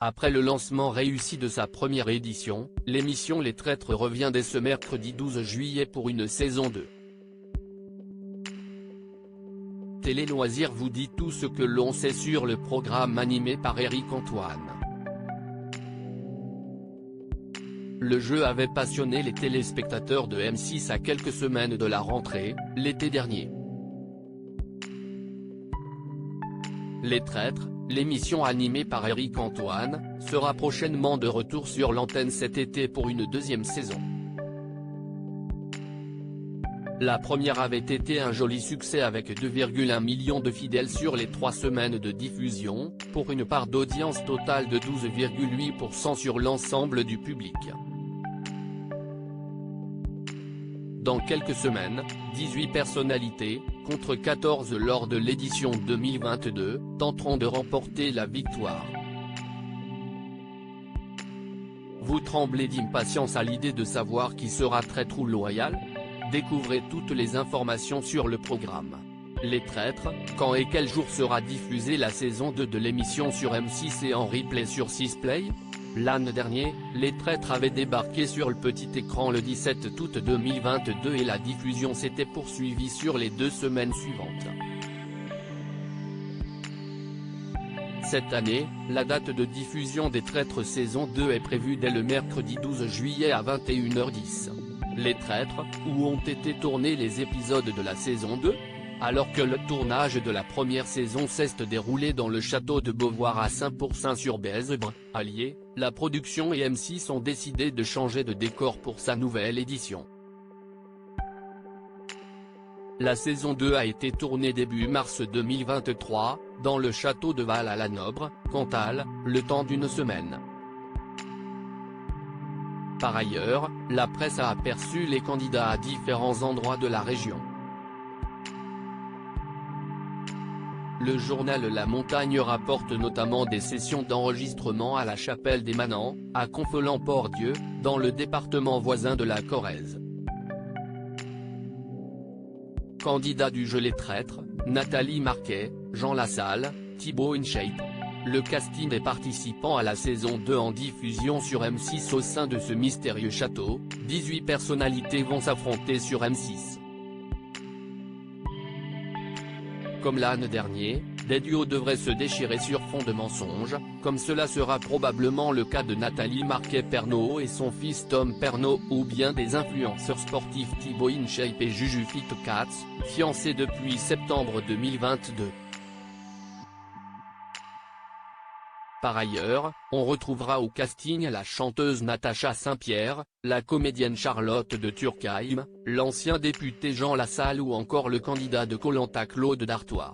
Après le lancement réussi de sa première édition, l'émission Les Traîtres revient dès ce mercredi 12 juillet pour une saison 2. Télé Loisirs vous dit tout ce que l'on sait sur le programme animé par Éric Antoine. Le jeu avait passionné les téléspectateurs de M6 à quelques semaines de la rentrée, l'été dernier. Les Traîtres, l'émission animée par Éric Antoine, sera prochainement de retour sur l'antenne cet été pour une deuxième saison. La première avait été un joli succès avec 2,1 millions de fidèles sur les 3 semaines de diffusion, pour une part d'audience totale de 12,8% sur l'ensemble du public. Dans quelques semaines, 18 personnalités, contre 14 lors de l'édition 2022, tenteront de remporter la victoire. Vous tremblez d'impatience à l'idée de savoir qui sera traître ou loyal? Découvrez toutes les informations sur le programme. Les Traîtres, quand et quel jour sera diffusée la saison 2 de l'émission sur M6 et en replay sur 6play? L'an dernier, Les Traîtres avaient débarqué sur le petit écran le 17 août 2022 et la diffusion s'était poursuivie sur les 2 semaines suivantes. Cette année, la date de diffusion des Traîtres saison 2 est prévue dès le mercredi 12 juillet à 21h10. Les Traîtres, où ont été tournés les épisodes de la saison 2? Alors que le tournage de la première saison s'est déroulé dans le château de Beauvoir à Saint-Pourçain-sur-Bèze, Allier, la production et M6 ont décidé de changer de décor pour sa nouvelle édition. La saison 2 a été tournée début mars 2023, dans le château de Val-à-la-Nobre, Cantal, le temps d'une semaine. Par ailleurs, la presse a aperçu les candidats à différents endroits de la région. Le journal La Montagne rapporte notamment des sessions d'enregistrement à la Chapelle des Manants, à Confolens-Port-Dieu, dans le département voisin de la Corrèze. Candidats du jeu Les Traîtres, Nathalie Marquet, Jean Lassalle, Thibaut InShape. Le casting des participants à la saison 2 en diffusion sur M6 au sein de ce mystérieux château, 18 personnalités vont s'affronter sur M6. Comme l'an dernier, des duos devraient se déchirer sur fond de mensonges, comme cela sera probablement le cas de Nathalie Marquet-Pernot et son fils Tom Pernot ou bien des influenceurs sportifs Thibaut InShape et Juju Fit-Katz, fiancés depuis septembre 2022. Par ailleurs, on retrouvera au casting la chanteuse Natacha Saint-Pierre, la comédienne Charlotte de Turckheim, l'ancien député Jean Lassalle ou encore le candidat de Koh-Lanta Claude Dartois.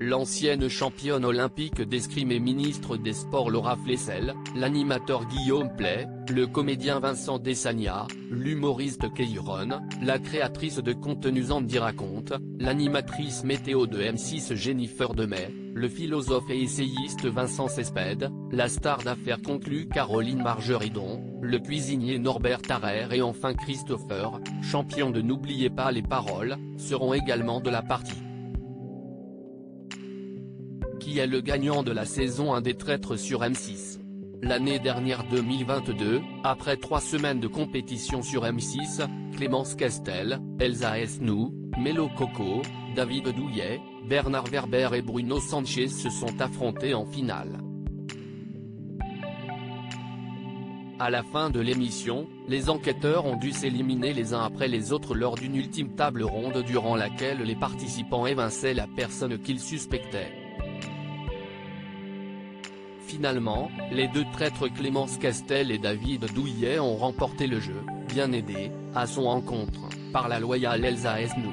L'ancienne championne olympique d'escrime et ministre des Sports Laura Flessel, l'animateur Guillaume Play, le comédien Vincent Desagna, l'humoriste Keyron, la créatrice de contenus Andy Raconte, l'animatrice météo de M6 Jennifer Demey, le philosophe et essayiste Vincent Cespedes, la star d'affaires conclue Caroline Margeridon, le cuisinier Norbert Tarrer et enfin Christopher, champion de N'oubliez pas les paroles, seront également de la partie. Qui est le gagnant de la saison 1 des Traîtres sur M6? L'année dernière 2022, après 3 semaines de compétition sur M6, Clémence Castel, Elsa Esnou, Mélo Coco, David Douillet, Bernard Werber et Bruno Sanchez se sont affrontés en finale. À la fin de l'émission, les enquêteurs ont dû s'éliminer les uns après les autres lors d'une ultime table ronde durant laquelle les participants évinçaient la personne qu'ils suspectaient. Finalement, les 2 traîtres Clémence Castel et David Douillet ont remporté le jeu, bien aidés, à son encontre, par la loyale Elsa Esnou.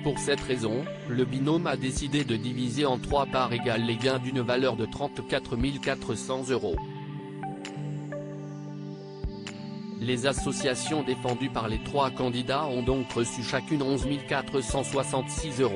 Pour cette raison, le binôme a décidé de diviser en 3 parts égales les gains d'une valeur de 34 400 €. Les associations défendues par les 3 candidats ont donc reçu chacune 11 466 €.